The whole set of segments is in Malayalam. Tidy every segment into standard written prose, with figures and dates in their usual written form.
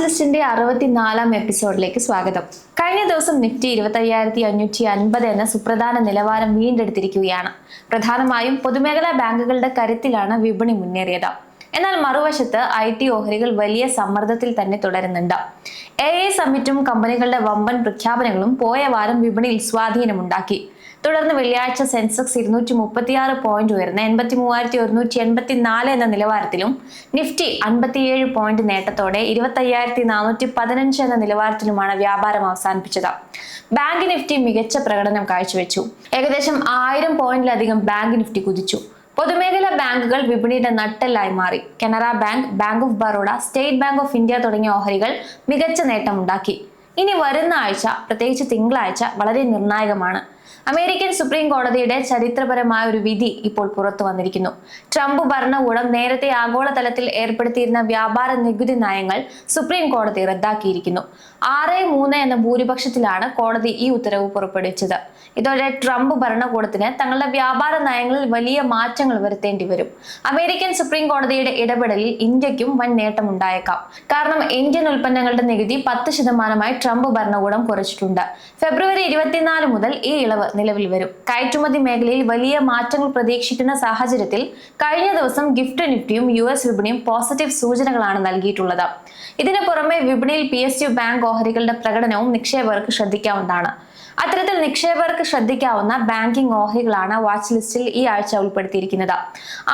ലിസ്റ്റിന്റെ 64-ാം എപ്പിസോഡിലേക്ക് സ്വാഗതം. കഴിഞ്ഞ ദിവസം നിഫ്റ്റി 25,550 എന്ന സുപ്രധാന നിലവാരം വീണ്ടെടുത്തിരിക്കുകയാണ്. പ്രധാനമായും പൊതുമേഖലാ ബാങ്കുകളുടെ കരുത്തിലാണ് വിപണി മുന്നേറിയത്. എന്നാൽ മറുവശത്ത് IT ഓഹരികൾ വലിയ സമ്മർദ്ദത്തിൽ തന്നെ തുടരുന്നുണ്ട്. AI സമ്മിറ്റും കമ്പനികളുടെ വമ്പൻ പ്രഖ്യാപനങ്ങളും പോയ വാരം വിപണിയിൽ സ്വാധീനമുണ്ടാക്കി. തുടർന്ന് വെള്ളിയാഴ്ച സെൻസെക്സ് 236 പോയിന്റ് ഉയർന്ന് 83,184 എന്ന നിലവാരത്തിലും നിഫ്റ്റി 57 പോയിന്റ് നേട്ടത്തോടെ 25,415 എന്ന നിലവാരത്തിലുമാണ് വ്യാപാരം അവസാനിപ്പിച്ചത്. ബാങ്ക് നിഫ്റ്റി മികച്ച പ്രകടനം കാഴ്ചവെച്ചു. ഏകദേശം 1000 പോയിന്റിലധികം ബാങ്ക് നിഫ്റ്റി കുതിച്ചു. പൊതുമേഖലാ ബാങ്കുകൾ വിപണിയുടെ നട്ടെല്ലായി മാറി. Canara bank, bank of Baroda, state bank of India തുടങ്ങിയ ഓഹരികൾ മികച്ച നേട്ടമുണ്ടാക്കി. ഇനി വരുന്ന ആഴ്ച, പ്രത്യേകിച്ച് തിങ്കളാഴ്ച വളരെ നിർണായകമാണ്. അമേരിക്കൻ സുപ്രീം കോടതിയുടെ ചരിത്രപരമായ ഒരു വിധി ഇപ്പോൾ പുറത്തു വന്നിരിക്കുന്നു. ട്രംപ് ഭരണകൂടം നേരത്തെ ആഗോളതലത്തിൽ ഏർപ്പെടുത്തിയിരുന്ന വ്യാപാര നികുതി നയങ്ങൾ സുപ്രീം കോടതി റദ്ദാക്കിയിരിക്കുന്നു. 6-3 എന്ന ഭൂരിപക്ഷത്തിലാണ് കോടതി ഈ ഉത്തരവ് പുറപ്പെടുവിച്ചത്. ഇതോടെ ട്രംപ് ഭരണകൂടത്തിന് തങ്ങളുടെ വ്യാപാര നയങ്ങളിൽ വലിയ മാറ്റങ്ങൾ വരുത്തേണ്ടി വരും. അമേരിക്കൻ സുപ്രീം കോടതിയുടെ ഇടപെടലിൽ ഇന്ത്യക്കും വൻ നേട്ടമുണ്ടായേക്കാം. കാരണം ഇന്ത്യൻ ഉൽപ്പന്നങ്ങളുടെ നികുതി 10% ട്രംപ് ഭരണകൂടം കുറച്ചിട്ടുണ്ട്. ഫെബ്രുവരി 24 മുതൽ ഈ ഇളവ് നിലവിൽ വരും. കയറ്റുമതി മേഖലയിൽ വലിയ മാറ്റങ്ങൾ പ്രതീക്ഷിക്കുന്ന സാഹചര്യത്തിൽ കഴിഞ്ഞ ദിവസം ഗിഫ്റ്റ് നിഫ്റ്റിയും US വിപണിയും പോസിറ്റീവ് സൂചനകളാണ് നൽകിയിട്ടുള്ളത്. ഇതിനു പുറമെ വിപണിയിൽ PSU ബാങ്ക് ഓഹരികളുടെ പ്രകടനവും നിക്ഷേപകർക്ക് ശ്രദ്ധിക്കാവുന്നതാണ്. അത്തരത്തിൽ നിക്ഷേപകർക്ക് ശ്രദ്ധിക്കാവുന്ന ബാങ്കിംഗ് ഓഹരികളാണ് വാച്ച് ലിസ്റ്റിൽ ഈ ആഴ്ച ഉൾപ്പെടുത്തിയിരിക്കുന്നത്.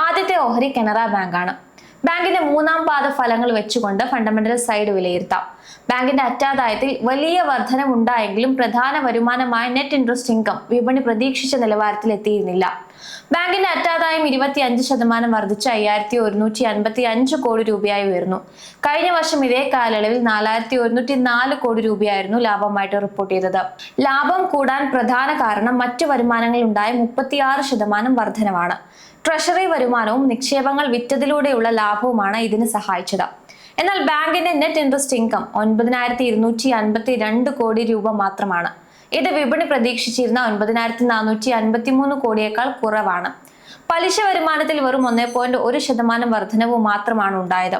ആദ്യത്തെ ഓഹരി കനറ ബാങ്കാണ്. ബാങ്കിന്റെ 3-ാം പാദ ഫലങ്ങൾ വെച്ചുകൊണ്ട് ഫണ്ടമെന്റൽ സൈഡ് വിലയിരുത്താം. ബാങ്കിന്റെ അറ്റാദായത്തിൽ വലിയ വർധനവുണ്ടായെങ്കിലും പ്രധാന വരുമാനമായ നെറ്റ് ഇൻട്രസ്റ്റ് ഇൻകം വിപണി പ്രതീക്ഷിച്ച നിലവാരത്തിൽ എത്തിയിരുന്നില്ല. ബാങ്കിന്റെ അറ്റാദായം 25% വർദ്ധിച്ച് 5,155 കോടി രൂപയായി ഉയർന്നു. കഴിഞ്ഞ വർഷം ഇതേ കാലയളവിൽ 4,104 കോടി രൂപയായിരുന്നു ലാഭമായിട്ട് റിപ്പോർട്ട് ചെയ്തത്. ലാഭം കൂടാൻ പ്രധാന കാരണം മറ്റു വരുമാനങ്ങൾ ഉണ്ടായ 36% വർധനവാണ്. ട്രഷറി വരുമാനവും നിക്ഷേപങ്ങൾ വിറ്റതിലൂടെയുള്ള ലാഭവുമാണ് ഇതിന് സഹായിച്ചത്. എന്നാൽ ബാങ്കിന്റെ നെറ്റ് ഇൻട്രസ്റ്റ് ഇൻകം 9,252 കോടി രൂപ മാത്രമാണ്. ഇത് വിപണി പ്രതീക്ഷിച്ചിരുന്ന 9,453 കോടിയേക്കാൾ കുറവാണ്. പലിശ വരുമാനത്തിൽ വെറും 1.1% വർധനവ് മാത്രമാണ് ഉണ്ടായത്.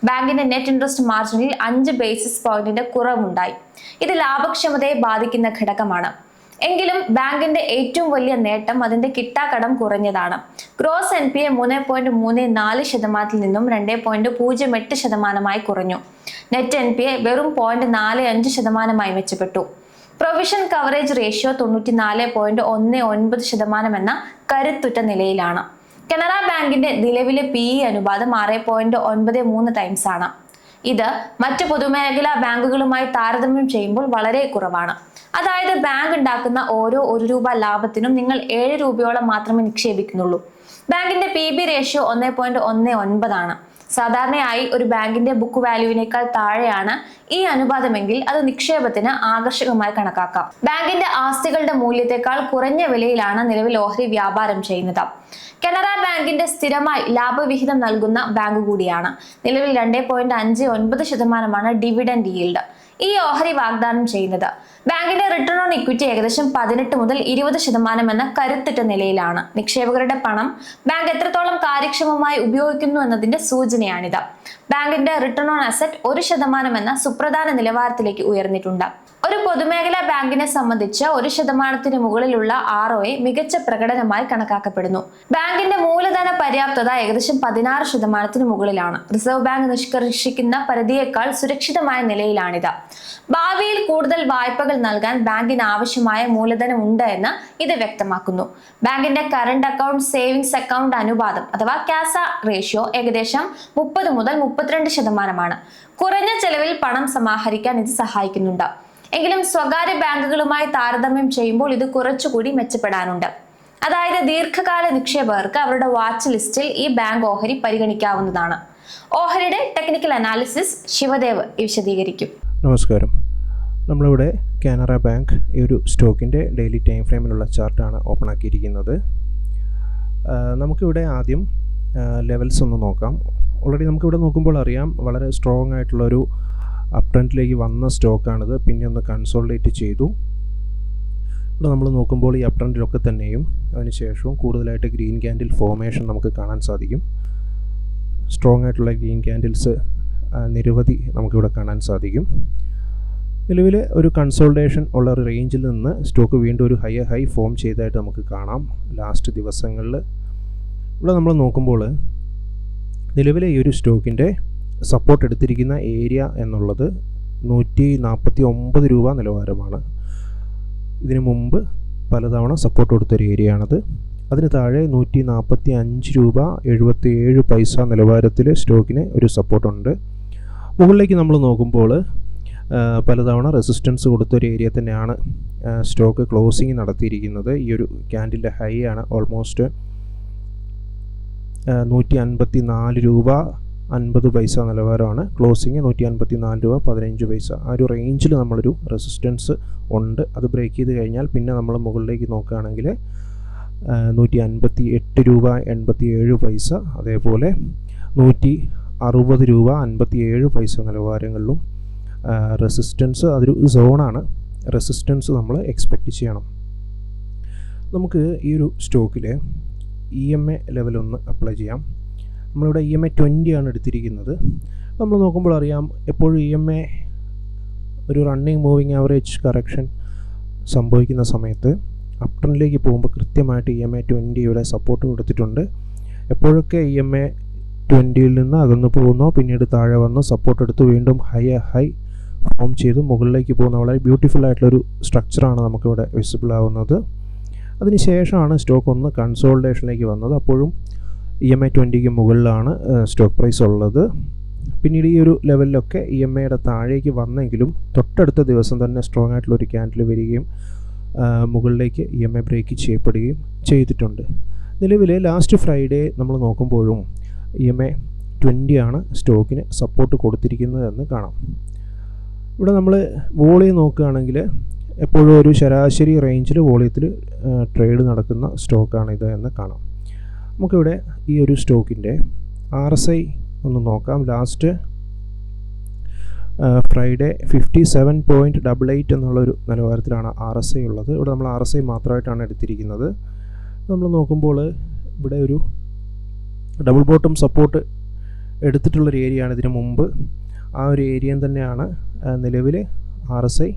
ബാങ്കിന്റെ നെറ്റ് ഇൻട്രസ്റ്റ് മാർജിനിൽ 5 ബേസിസ് പോയിന്റിന്റെ കുറവുണ്ടായി. ഇത് ലാഭക്ഷമതയെ ബാധിക്കുന്ന ഘടകമാണ്. എങ്കിലും ബാങ്കിന്റെ ഏറ്റവും വലിയ നേട്ടം അതിന്റെ കിട്ടാക്കടം കുറഞ്ഞതാണ്. ഗ്രോസ് NPA 3.34% നിന്നും 2.08% കുറഞ്ഞു. നെറ്റ് NPA വെറും 0.45% മെച്ചപ്പെട്ടു. പ്രൊവിഷൻ കവറേജ് റേഷ്യോ 94.19% എന്ന കരുത്തുറ്റ നിലയിലാണ്. കനറ ബാങ്കിന്റെ നിലവിലെ PE അനുപാതം 6.93 ടൈംസ് ആണ്. ഇത് മറ്റ് പൊതുമേഖലാ ബാങ്കുകളുമായി താരതമ്യം ചെയ്യുമ്പോൾ വളരെ കുറവാണ്. അതായത് ബാങ്ക് ഉണ്ടാക്കുന്ന ഓരോ 1 രൂപ ലാഭത്തിനും നിങ്ങൾ 7 രൂപയോളം മാത്രമേ നിക്ഷേപിക്കുന്നുള്ളൂ. ബാങ്കിന്റെ PB റേഷ്യോ 1.19 ആണ്. സാധാരണയായി ഒരു ബാങ്കിന്റെ ബുക്ക് വാല്യൂവിനേക്കാൾ താഴെയാണ് ഈ അനുപാതമെങ്കിൽ അത് നിക്ഷേപത്തിന് ആകർഷകമായി കണക്കാക്കാം. ബാങ്കിന്റെ ആസ്തികളുടെ മൂല്യത്തെക്കാൾ കുറഞ്ഞ വിലയിലാണ് നിലവിൽ ഓഹരി വ്യാപാരം ചെയ്യുന്നത്. കനറ ബാങ്കിന്റെ സ്ഥിരമായി ലാഭവിഹിതം നൽകുന്ന ബാങ്ക് കൂടിയാണ്. നിലവിൽ 2.59% ഡിവിഡൻഡ് yield ഈ ഓഹരി വാഗ്ദാനം ചെയ്യുന്നത്. ബാങ്കിന്റെ റിട്ടേൺ ഓൺ ഇക്വിറ്റി ഏകദേശം 18 മുതൽ 20% എന്ന കരുത്തുറ്റ നിലയിലാണ്. നിക്ഷേപകരുടെ പണം ബാങ്ക് എത്രത്തോളം കാര്യക്ഷമമായി ഉപയോഗിക്കുന്നു എന്നതിന്റെ സൂചനയാണിത്. ബാങ്കിന്റെ റിട്ടേൺ ഓൺ അസറ്റ് 1% എന്ന സുപ്രധാന നിലവാരത്തിലേക്ക് ഉയർന്നിട്ടുണ്ട്. ഒരു പൊതുമേഖലാ ബാങ്കിനെ സംബന്ധിച്ച് 1% മുകളിലുള്ള ROA മികച്ച പ്രകടനമായി കണക്കാക്കപ്പെടുന്നു. ബാങ്കിന്റെ മൂലധന പര്യാപ്തത ഏകദേശം 16% മുകളിലാണ്. റിസർവ് ബാങ്ക് നിഷ്കർഷിക്കുന്ന പരിധിയേക്കാൾ സുരക്ഷിതമായ നിലയിലാണിത്. ഭാവിയിൽ കൂടുതൽ വായ്പകൾ നൽകാൻ ബാങ്കിന് ആവശ്യമായ മൂലധനം ഉണ്ട് എന്ന് ഇത് വ്യക്തമാക്കുന്നു. ബാങ്കിന്റെ കറന്റ് അക്കൗണ്ട് സേവിങ്സ് അക്കൗണ്ട് അനുപാതം അഥവാ കാസ റേഷ്യോ ഏകദേശം 30 മുതൽ 32%. കുറഞ്ഞ ചെലവിൽ പണം സമാഹരിക്കാൻ ഇത് സഹായിക്കുന്നുണ്ട്. എങ്കിലും സ്വകാര്യ ബാങ്കുകളുമായി താരതമ്യം ചെയ്യുമ്പോൾ ഇത് കുറച്ചുകൂടി മെച്ചപ്പെടാനുണ്ട്. അതായത് ദീർഘകാല നിക്ഷേപകർക്ക് അവരുടെ വാച്ച് ലിസ്റ്റിൽ ഈ ബാങ്ക് ഓഹരി പരിഗണിക്കാവുന്നതാണ്. ഓഹരിയുടെ ടെക്നിക്കൽ അനാലിസിസ് ശിവദേവ് വിശദീകരിക്കും. നമസ്കാരം. നമ്മളിവിടെ കാനറ ബാങ്ക് ഈ ഒരു സ്റ്റോക്കിൻ്റെ ഡെയിലി ടൈം ഫ്രെയിമിലുള്ള ചാർട്ടാണ് ഓപ്പൺ ആക്കിയിരിക്കുന്നത്. നമുക്കിവിടെ ആദ്യം ലെവൽസ് ഒന്ന് നോക്കാം. ഓൾറെഡി നമുക്കിവിടെ നോക്കുമ്പോൾ അറിയാം വളരെ സ്ട്രോങ് ആയിട്ടുള്ളൊരു അപ് ട്രെൻഡിലേക്ക് വന്ന സ്റ്റോക്കാണിത്. പിന്നെ ഒന്ന് കൺസോളിഡേറ്റ് ചെയ്തു. ഇവിടെ നമ്മൾ നോക്കുമ്പോൾ ഈ അപ് ട്രെൻഡിലൊക്കെ തന്നെയും അതിനുശേഷവും കൂടുതലായിട്ട് ഗ്രീൻ ക്യാൻഡിൽ ഫോർമേഷൻ നമുക്ക് കാണാൻ സാധിക്കും. സ്ട്രോങ് ആയിട്ടുള്ള ഗ്രീൻ ക്യാൻഡിൽസ് നിരവധി നമുക്കിവിടെ കാണാൻ സാധിക്കും. നിലവിൽ ഒരു കൺസോൾട്ടേഷൻ ഉള്ള ഒരു റേഞ്ചിൽ നിന്ന് സ്റ്റോക്ക് വീണ്ടും ഒരു ഹൈ ഫോം ചെയ്തതായിട്ട് നമുക്ക് കാണാം ലാസ്റ്റ് ദിവസങ്ങളിൽ. ഇവിടെ നമ്മൾ നോക്കുമ്പോൾ നിലവിലെ ഈ ഒരു സ്റ്റോക്കിൻ്റെ സപ്പോർട്ട് എടുത്തിരിക്കുന്ന ഏരിയ എന്നുള്ളത് 149 രൂപ നിലവാരമാണ്. ഇതിനു മുമ്പ് പലതവണ സപ്പോർട്ട് കൊടുത്തൊരു ഏരിയയാണത്. അതിന് താഴെ 145 രൂപ 77 പൈസ നിലവാരത്തിൽ സ്റ്റോക്കിന് ഒരു സപ്പോർട്ടുണ്ട്. മുകളിലേക്ക് നമ്മൾ നോക്കുമ്പോൾ പലതവണ റെസിസ്റ്റൻസ് കൊടുത്തൊരു ഏരിയ തന്നെയാണ് സ്റ്റോക്ക് ക്ലോസിങ് നടത്തിയിരിക്കുന്നത്. ഈ ഒരു ക്യാൻഡിലിൻ്റെ ഹൈ ആണ് ഓൾമോസ്റ്റ് 154 രൂപ 50 പൈസ നിലവാരമാണ്. ക്ലോസിങ് 154 രൂപ 15 പൈസ. ആ ഒരു റേഞ്ചിൽ നമ്മളൊരു റെസിസ്റ്റൻസ് ഉണ്ട്. അത് ബ്രേക്ക് ചെയ്ത് കഴിഞ്ഞാൽ പിന്നെ നമ്മൾ മുകളിലേക്ക് നോക്കുകയാണെങ്കിൽ 158 രൂപ 87 പൈസ, അതേപോലെ 160 രൂപ 57 പൈസ നിലവാരങ്ങളിലും റെസിസ്റ്റൻസ്, അതൊരു സോണാണ്. റെസിസ്റ്റൻസ് നമ്മൾ എക്സ്പെക്റ്റ് ചെയ്യണം. നമുക്ക് ഈ ഒരു സ്റ്റോക്കിൽ EMA ലെവലൊന്ന് അപ്ലൈ ചെയ്യാം. നമ്മളിവിടെ EMA 20 ആണ് എടുത്തിരിക്കുന്നത്. നമ്മൾ നോക്കുമ്പോൾ അറിയാം, എപ്പോഴും EMA ഒരു റണ്ണിങ് മൂവിങ് ആവറേജ് കറക്ഷൻ സംഭവിക്കുന്ന സമയത്ത് അപ് ട്രെൻഡിലേക്ക് പോകുമ്പോൾ കൃത്യമായിട്ട് EMA 20യുടെ സപ്പോർട്ട് കൊടുത്തിട്ടുണ്ട്. എപ്പോഴൊക്കെ EMA 20യിൽ നിന്ന് അകന്നു പോകുന്നോ പിന്നീട് താഴെ വന്ന് സപ്പോർട്ട് എടുത്ത് വീണ്ടും ഹൈ ഫോം ചെയ്ത് മുകളിലേക്ക് പോകുന്ന വളരെ ബ്യൂട്ടിഫുൾ ആയിട്ടുള്ളൊരു സ്ട്രക്ചറാണ് നമുക്കിവിടെ വിസിബിൾ ആവുന്നത്. അതിനുശേഷമാണ് സ്റ്റോക്ക് ഒന്ന് കൺസോൾട്ടേഷനിലേക്ക് വന്നത്. അപ്പോഴും EMA 20ക്ക് മുകളിലാണ് സ്റ്റോക്ക് പ്രൈസ് ഉള്ളത്. പിന്നീട് ഈ ഒരു ലെവലിലൊക്കെ EMAയുടെ താഴേക്ക് വന്നെങ്കിലും തൊട്ടടുത്ത ദിവസം തന്നെ സ്ട്രോങ് ആയിട്ടുള്ളൊരു ക്യാൻഡിൽ വരികയും മുകളിലേക്ക് EMA ബ്രേക്ക് ചെയ്യപ്പെടുകയും ചെയ്തിട്ടുണ്ട്. നിലവിൽ ലാസ്റ്റ് ഫ്രൈഡേ നമ്മൾ നോക്കുമ്പോഴും EMA 20 ആണ് സ്റ്റോക്കിന് സപ്പോർട്ട് കൊടുത്തിരിക്കുന്നത് എന്ന് കാണാം. ഇവിടെ നമ്മൾ വോളിയം നോക്കുകയാണെങ്കിൽ എപ്പോഴും ഒരു ശരാശരി റേഞ്ചിൽ വോളിയത്തിൽ ട്രേഡ് നടക്കുന്ന സ്റ്റോക്കാണിത് എന്ന് കാണാം. നമുക്കിവിടെ ഈ ഒരു സ്റ്റോക്കിൻ്റെ RSI ഒന്ന് നോക്കാം. ലാസ്റ്റ് ഫ്രൈഡേ 57.88 എന്നുള്ളൊരു നിലവാരത്തിലാണ് RSI ഉള്ളത്. ഇവിടെ നമ്മൾ RSI മാത്രമായിട്ടാണ് എടുത്തിരിക്കുന്നത്. നമ്മൾ നോക്കുമ്പോൾ ഇവിടെ ഒരു ഡബിൾ ബോട്ടം സപ്പോർട്ട് എടുത്തിട്ടുള്ളൊരു ഏരിയയാണ് ഇതിനു മുമ്പ്. ആ ഒരു ഏരിയ തന്നെയാണ് നിലവിൽ RSI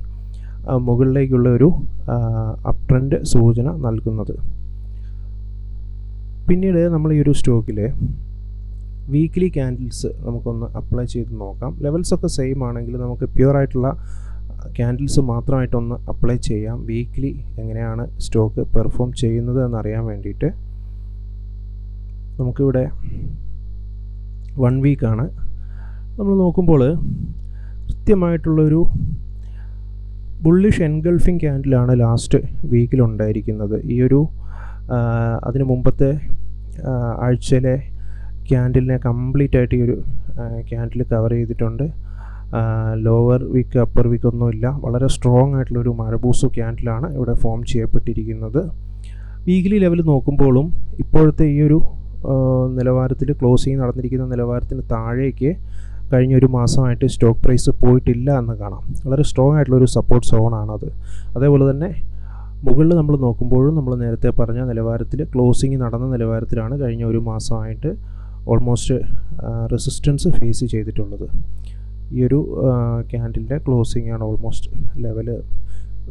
മുകളിലേക്കുള്ള ഒരു അപ് ട്രെൻഡ് സൂചന നൽകുന്നത്. പിന്നീട് നമ്മൾ ഈ ഒരു സ്റ്റോക്കിൽ വീക്ക്ലി ക്യാൻഡിൽസ് നമുക്കൊന്ന് അപ്ലൈ ചെയ്ത് നോക്കാം. ലെവൽസൊക്കെ സെയിം ആണെങ്കിൽ നമുക്ക് പ്യുവറായിട്ടുള്ള ക്യാൻഡിൽസ് മാത്രമായിട്ടൊന്ന് അപ്ലൈ ചെയ്യാം. വീക്ക്ലി എങ്ങനെയാണ് സ്റ്റോക്ക് പെർഫോം ചെയ്യുന്നത് എന്നറിയാൻ വേണ്ടിയിട്ട് നമുക്കിവിടെ 1 വീക്കാണ് നമ്മൾ നോക്കുമ്പോൾ കൃത്യമായിട്ടുള്ളൊരു ബുള്ളിഷ് എൻഗൾഫിംഗ് ക്യാൻഡിലാണ് ലാസ്റ്റ് വീക്കിലുണ്ടായിരിക്കുന്നത്. ഈ ഒരു അതിന് മുമ്പത്തെ ആഴ്ചയിലെ ക്യാൻഡിലിനെ കംപ്ലീറ്റ് ആയിട്ട് ഈ ഒരു ക്യാൻഡിൽ കവർ ചെയ്തിട്ടുണ്ട്. ലോവർ വീക്ക് അപ്പർ വീക്ക് ഒന്നുമില്ല. വളരെ സ്ട്രോങ് ആയിട്ടുള്ളൊരു മരബൂസു ക്യാൻഡിലാണ് ഇവിടെ ഫോം ചെയ്യപ്പെട്ടിരിക്കുന്നത്. വീക്ക്ലി ലെവൽ നോക്കുമ്പോഴും ഇപ്പോഴത്തെ ഈ ഒരു നിലവാരത്തിൽ ക്ലോസിങ് നടന്നിരിക്കുന്ന നിലവാരത്തിന് താഴേക്ക് കഴിഞ്ഞ ഒരു മാസമായിട്ട് സ്റ്റോക്ക് പ്രൈസ് പോയിട്ടില്ല എന്ന് കാണാം. വളരെ സ്ട്രോങ് ആയിട്ടുള്ളൊരു സപ്പോർട്ട് സോണാണത്. അതേപോലെ തന്നെ മുകളിൽ നമ്മൾ നോക്കുമ്പോഴും നമ്മൾ നേരത്തെ പറഞ്ഞ നിലവാരത്തിൽ ക്ലോസിങ് നടന്ന നിലവാരത്തിലാണ് കഴിഞ്ഞ ഒരു മാസമായിട്ട് ഓൾമോസ്റ്റ് റെസിസ്റ്റൻസ് ഫേസ് ചെയ്തിട്ടുള്ളത്. ഈ ഒരു ക്യാൻഡിലിൻ്റെ ക്ലോസിംഗ് ആണ് ഓൾമോസ്റ്റ് ലെവൽ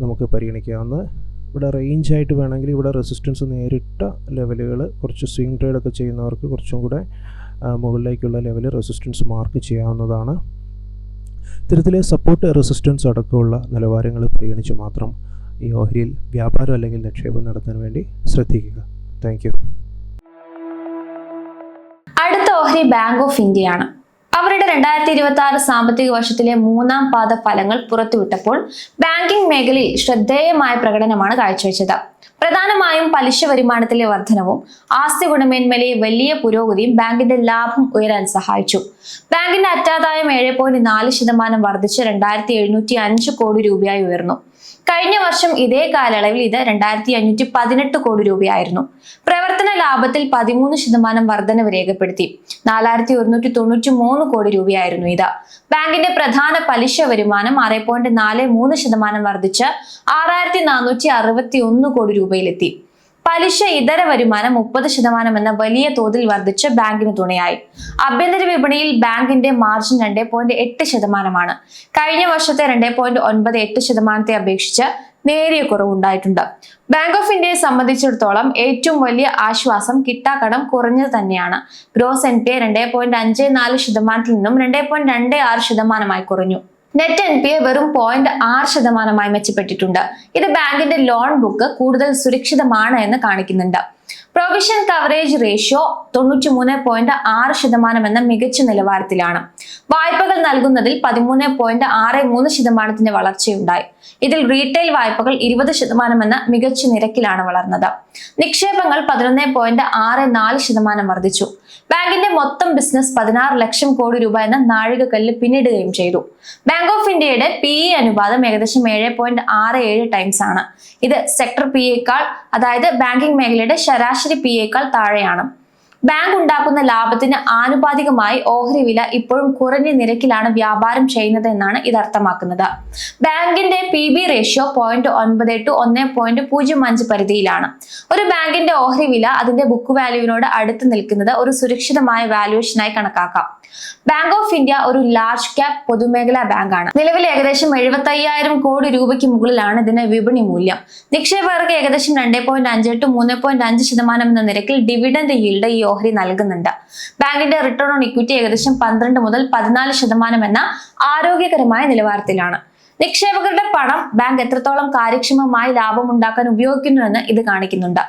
നമുക്ക് പരിഗണിക്കാവുന്നത്. ഇവിടെ റേഞ്ചായിട്ട് വേണമെങ്കിൽ ഇവിടെ റെസിസ്റ്റൻസ് നേരിട്ട ലെവലുകൾ കുറച്ച് സ്വിംഗ് ട്രേഡൊക്കെ ചെയ്യുന്നവർക്ക് കുറച്ചും കൂടെ മുകളിലേക്കുള്ള ലെവൽ റെസിസ്റ്റൻസ് മാർക്ക് ചെയ്യാവുന്നതാണ്. ഇത്തരത്തിൽ സപ്പോർട്ട് റെസിസ്റ്റൻസ് അടക്കമുള്ള നിലവാരങ്ങൾ പരിഗണിച്ച് മാത്രം ഈ ഓഹരിയിൽ വ്യാപാരം അല്ലെങ്കിൽ നിക്ഷേപം നടത്താൻ വേണ്ടി ശ്രദ്ധിക്കുക. Thank you. അടുത്ത ഓഹരി ബാങ്ക് ഓഫ് ഇന്ത്യയാണ്. അവരുടെ 2026 സാമ്പത്തിക വർഷത്തിലെ 3ാം പാദ ഫലങ്ങൾ പുറത്തുവിട്ടപ്പോൾ ബാങ്കിംഗ് മേഖലയിൽ ശ്രദ്ധേയമായ പ്രകടനമാണ് കാഴ്ചവെച്ചത്. പ്രധാനമായും പലിശ വരുമാനത്തിലെ വർധനവും ആസ്തി ഗുണമേന്മയിലെ വലിയ പുരോഗതിയും ബാങ്കിന്റെ ലാഭം ഉയരാൻ സഹായിച്ചു. ബാങ്കിന്റെ അറ്റാദായം 7.4% വർദ്ധിച്ച് 2,705 കോടി രൂപയായി ഉയർന്നു. കഴിഞ്ഞ വർഷം ഇതേ കാലയളവിൽ ഇത് 2,518 കോടി രൂപയായിരുന്നു. പ്രവർത്തന ലാഭത്തിൽ 13% വർധനവ് രേഖപ്പെടുത്തി 4,193 കോടി രൂപയായിരുന്നു ഇത്. ബാങ്കിന്റെ പ്രധാന പലിശ വരുമാനം 6.43% വർദ്ധിച്ച് 6,461 കോടി രൂപയിലെത്തി. പലിശ ഇതര വരുമാനം 30% എന്ന വലിയ തോതിൽ വർദ്ധിച്ച് ബാങ്കിന് തുണയായി. ആഭ്യന്തര വിപണിയിൽ ബാങ്കിന്റെ മാർജിൻ 2.8%. കഴിഞ്ഞ വർഷത്തെ 2.98% അപേക്ഷിച്ച് നേരിയ കുറവുണ്ടായിട്ടുണ്ട്. ബാങ്ക് ഓഫ് ഇന്ത്യയെ സംബന്ധിച്ചിടത്തോളം ഏറ്റവും വലിയ ആശ്വാസം കിട്ടാക്കടം കുറഞ്ഞത് തന്നെയാണ്. ഗ്രോസ് NPA 2.54% നിന്നും 2.26% കുറഞ്ഞു. നെറ്റ് NPA വെറും 0.6% മെച്ചപ്പെട്ടിട്ടുണ്ട്. ഇത് ബാങ്കിന്റെ ലോൺ ബുക്ക് കൂടുതൽ സുരക്ഷിതമാണ് എന്ന് കാണിക്കുന്നുണ്ട്. പ്രൊവിഷൻ കവറേജ് റേഷ്യോ 93.6% എന്ന മികച്ച നിലവാരത്തിലാണ്. വായ്പകൾ നൽകുന്നതിൽ 13.63% വളർച്ചയുണ്ടായി. ഇതിൽ റീറ്റെയിൽ വായ്പകൾ 20% എന്ന മികച്ച നിരക്കിലാണ് വളർന്നത്. നിക്ഷേപങ്ങൾ 11.64% വർദ്ധിച്ചു. ബാങ്കിന്റെ മൊത്തം ബിസിനസ് 16 ലക്ഷം കോടി രൂപ എന്ന നാഴികക്കല്ല് പിന്നിടുകയും ചെയ്തു. ബാങ്ക് ഓഫ് ഇന്ത്യയുടെ PE അനുപാതം ഏകദേശം 7.67 ടൈംസ് ആണ്. ഇത് സെക്ടർ PEയേക്കാൾ, അതായത് ബാങ്കിംഗ് മേഖലയുടെ ശരാശരി PEയേക്കാൾ താഴെയാണ്. ബാങ്ക് ഉണ്ടാക്കുന്ന ലാഭത്തിന് ആനുപാതികമായി ഓഹരി വില ഇപ്പോഴും കുറഞ്ഞ നിരക്കിലാണ് വ്യാപാരം ചെയ്യുന്നത് എന്നാണ് ഇത് അർത്ഥമാക്കുന്നത്. ബാങ്കിന്റെ PB റേഷ്യോ 0.9 to 1.05 പരിധിയിലാണ്. ഒരു ബാങ്കിന്റെ ഓഹരി വില അതിന്റെ ബുക്ക് വാല്യൂവിനോട് അടുത്ത് നിൽക്കുന്നത് ഒരു സുരക്ഷിതമായ വാല്യുവേഷനായി കണക്കാക്കാം. ബാങ്ക് ഓഫ് ഇന്ത്യ ഒരു ലാർജ് ക്യാപ് പൊതുമേഖലാ ബാങ്കാണ്. നിലവിൽ ഏകദേശം 75,000 കോടി രൂപയ്ക്ക് മുകളിലാണ് ഇതിന്റെ വിപണി മൂല്യം. നിക്ഷേപകർക്ക് ഏകദേശം 2.5 to 3.5% എന്ന നിരക്കിൽ ഡിവിഡൻഡ് ഈൽഡ് ഈ ഓഹരി നൽകുന്നുണ്ട്. ബാങ്കിന്റെ റിട്ടേൺ ഓൺ ഇക്വിറ്റി ഏകദേശം 12 മുതൽ 14% എന്ന ആരോഗ്യകരമായ നിലവാരത്തിലാണ്. നിക്ഷേപകരുടെ പണം ബാങ്ക് എത്രത്തോളം കാര്യക്ഷമമായി ലാഭമുണ്ടാക്കാൻ ഉപയോഗിക്കുന്നുവെന്ന് ഇത് കാണിക്കുന്നുണ്ട്.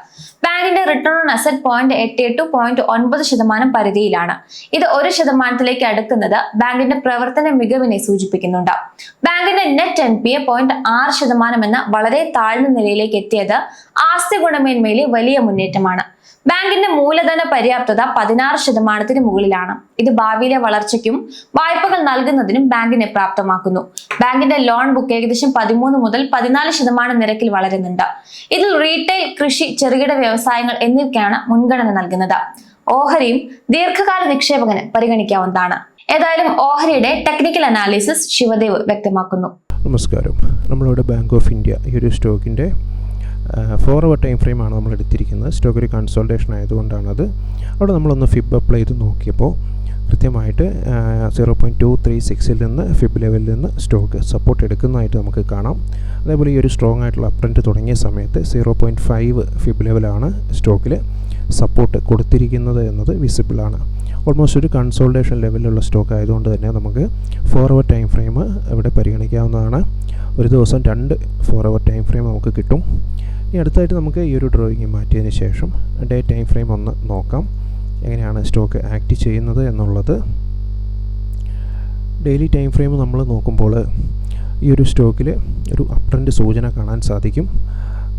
ബാങ്കിന്റെ റിട്ടേൺ ഓൺ അസറ്റ് 0.88 to 0.9% പരിധിയിലാണ്. ഇത് 1% അടുക്കുന്നത് ബാങ്കിന്റെ പ്രവർത്തന മികവിനെ സൂചിപ്പിക്കുന്നുണ്ട്. ബാങ്കിന്റെ നെറ്റ് NPA 0.6% എന്ന വളരെ താഴ്ന്ന നിലയിലേക്ക് എത്തിയത് ആസ്തി ഗുണമേന്മയിലെ വലിയ മുന്നേറ്റമാണ്. ബാങ്കിന്റെ മൂലധന പര്യാപ്തത 16% മുകളിലാണ്. ഇത് ഭാവിയിലെ വളർച്ചയ്ക്കും വായ്പകൾ നൽകുന്നതിനും ബാങ്കിനെ പ്രാപ്തമാക്കുന്നു. ബാങ്കിന്റെ ലോൺ ബുക്ക് ഏകദേശം 13 മുതൽ 14% നിരക്കിൽ വളരുന്നുണ്ട്. ഇതിൽ റീറ്റെയിൽ, കൃഷി, ചെറുകിട വ്യവസായങ്ങൾ എന്നിവയ്ക്കാണ് മുൻഗണന നൽകുന്നത്. ഓഹരിയും ദീർഘകാല നിക്ഷേപകന് പരിഗണിക്കാവുന്നതാണ്. ഏതായാലും ഓഹരിയുടെ ടെക്നിക്കൽ അനാലിസിസ് ശിവദേവ് വ്യക്തമാക്കുന്നു. നമസ്കാരം. നമ്മളിവിടെ ബാങ്ക് ഓഫ് ഇന്ത്യ ഈ ഒരു സ്റ്റോക്കിൻ്റെ 4 hour ടൈം ഫ്രെയിമാണ് നമ്മൾ എടുത്തിരിക്കുന്നത്. സ്റ്റോക്ക് ഒരു കൺസോൾട്ടേഷൻ ആയതുകൊണ്ടാണത്. അവിടെ നമ്മളൊന്ന് ഫിബ് അപ്ലൈ ചെയ്ത് നോക്കിയപ്പോൾ കൃത്യമായിട്ട് 0.236 നിന്ന് ഫിബ് ലെവലിൽ നിന്ന് സ്റ്റോക്ക് സപ്പോർട്ട് എടുക്കുന്നതായിട്ട് നമുക്ക് കാണാം. അതേപോലെ ഈ ഒരു സ്ട്രോങ് ആയിട്ടുള്ള അപ്ട്രെൻഡ് തുടങ്ങിയ സമയത്ത് 0.5 ഫിബ് ലെവലാണ് സ്റ്റോക്കിൽ സപ്പോർട്ട് കൊടുത്തിരിക്കുന്നത് എന്നത് വിസിബിളാണ്. ഓൾമോസ്റ്റ് ഒരു കൺസോൾട്ടേഷൻ ലെവലിലുള്ള സ്റ്റോക്ക് ആയതുകൊണ്ട് തന്നെ നമുക്ക് 4 hour ടൈം ഫ്രെയിം ഇവിടെ പരിഗണിക്കാവുന്നതാണ്. ഒരു ദിവസം 2 4 hour ടൈം ഫ്രെയിം നമുക്ക് കിട്ടും. ഇനി അടുത്തായിട്ട് നമുക്ക് ഈ ഒരു ഡ്രോയിങ് മാറ്റിയതിന് ശേഷം ഡേ ടൈം ഫ്രെയിം ഒന്ന് നോക്കാം, എങ്ങനെയാണ് സ്റ്റോക്ക് ആക്ട് ചെയ്യുന്നത് എന്നുള്ളത്. ഡെയിലി ടൈം ഫ്രെയിം നമ്മൾ നോക്കുമ്പോൾ ഈ ഒരു സ്റ്റോക്കിൽ ഒരു അപ്ട്രെൻഡ് സൂചന കാണാൻ സാധിക്കും.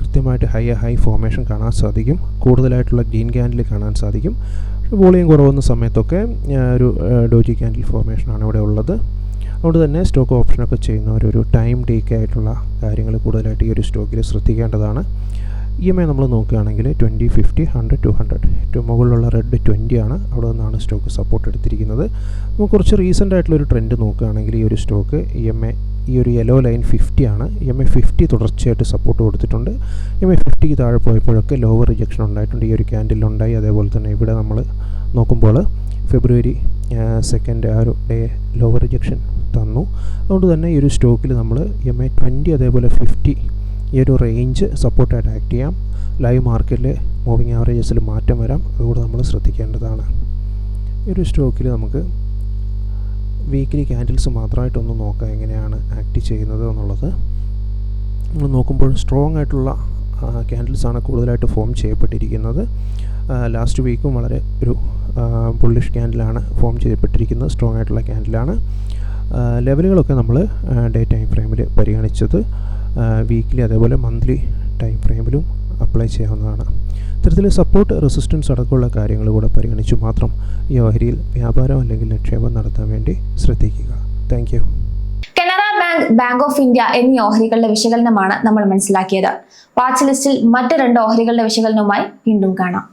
കൃത്യമായിട്ട് ഹൈ ഫോർമേഷൻ കാണാൻ സാധിക്കും. കൂടുതലായിട്ടുള്ള ഗ്രീൻ ക്യാൻഡിൽ കാണാൻ സാധിക്കും. വോളിയം കുറവുന്ന സമയത്തൊക്കെ ഒരു ഡോജി ക്യാൻഡിൽ ഫോർമേഷനാണ് ഇവിടെ ഉള്ളത്. അതുകൊണ്ട് തന്നെ സ്റ്റോക്ക് ഓപ്ഷനൊക്കെ ചെയ്യുന്നവരൊരു ടൈം ടേക്ക് ആയിട്ടുള്ള കാര്യങ്ങൾ കൂടുതലായിട്ട് ഈ ഒരു സ്റ്റോക്കിൽ ശ്രദ്ധിക്കേണ്ടതാണ്. EMI നമ്മൾ നോക്കുകയാണെങ്കിൽ 20, 50, 100, 200 ഏറ്റവും മുകളിലുള്ള റെഡ് 20 ആണ്. അവിടെ നിന്നാണ് സ്റ്റോക്ക് സപ്പോർട്ട് എടുത്തിരിക്കുന്നത്. നമുക്ക് കുറച്ച് റീസെൻ്റ് ആയിട്ടുള്ളൊരു ട്രെൻഡ് നോക്കുകയാണെങ്കിൽ ഈ ഒരു സ്റ്റോക്ക് EMI ഈ ഒരു യെല്ലോ ലൈൻ 50 ആണ്. EMI 50 തുടർച്ചയായിട്ട് സപ്പോർട്ട് കൊടുത്തിട്ടുണ്ട്. EMI 50ക്ക് താഴെ പോയപ്പോഴൊക്കെ ലോവർ റിജക്ഷൻ ഉണ്ടായിട്ടുണ്ട്. ഈ ഒരു ക്യാൻഡിലുണ്ടായി. അതേപോലെ തന്നെ ഇവിടെ നമ്മൾ നോക്കുമ്പോൾ February 2 ആ ഒരു ഡേ ലോവർ റിജക്ഷൻ തന്നു. അതുകൊണ്ട് തന്നെ ഈ ഒരു സ്റ്റോക്കിൽ നമ്മൾ EMI 20 അതേപോലെ 50 ഈ ഒരു റേഞ്ച് സപ്പോർട്ടായിട്ട് ആക്ട് ചെയ്യാം. ലൈവ് മാർക്കറ്റിൽ മൂവിങ് ആവറേജസിൽ മാറ്റം വരാം. അതുകൂടെ നമ്മൾ ശ്രദ്ധിക്കേണ്ടതാണ്. ഈ ഒരു സ്റ്റോക്കിൽ നമുക്ക് വീക്ക്ലി ക്യാൻഡിൽസ് മാത്രമായിട്ടൊന്ന് നോക്കാം എങ്ങനെയാണ് ആക്ട് ചെയ്യുന്നത് എന്നുള്ളത്. നമ്മൾ നോക്കുമ്പോൾ സ്ട്രോങ് ആയിട്ടുള്ള ക്യാൻഡിൽസാണ് കൂടുതലായിട്ട് ഫോം ചെയ്യപ്പെട്ടിരിക്കുന്നത്. ലാസ്റ്റ് വീക്കും വളരെ ഒരു ബുള്ളിഷ് ക്യാൻഡിലാണ് ഫോം ചെയ്യപ്പെട്ടിരിക്കുന്നത്. സ്ട്രോങ് ആയിട്ടുള്ള ക്യാൻഡിലാണ്. ലെവലുകളൊക്കെ നമ്മൾ ഡേ ടൈം ഫ്രെയിമിൽ പരിഗണിച്ചത് വീക്ക്ലി അതേപോലെ മന്ത്ലി ടൈം ഫ്രെയിമിലും അപ്ലൈ ചെയ്യാവുന്നതാണ്. ഇത്തരത്തിൽ സപ്പോർട്ട്, റെസിസ്റ്റൻസ് അടക്കമുള്ള കാര്യങ്ങൾ കൂടെ പരിഗണിച്ചു മാത്രം ഈ ഓഹരിയിൽ വ്യാപാരം അല്ലെങ്കിൽ നിക്ഷേപം നടത്താൻ വേണ്ടി ശ്രദ്ധിക്കുക. Thank you. Canara bank, bank of India എന്നീ ഓഹരികളുടെ വിശകലനമാണ് നമ്മൾ മനസ്സിലാക്കിയത്. വാച്ച് ലിസ്റ്റിൽ മറ്റ് 2 ഓഹരികളുടെ വിശകലനവുമായി വീണ്ടും കാണാം.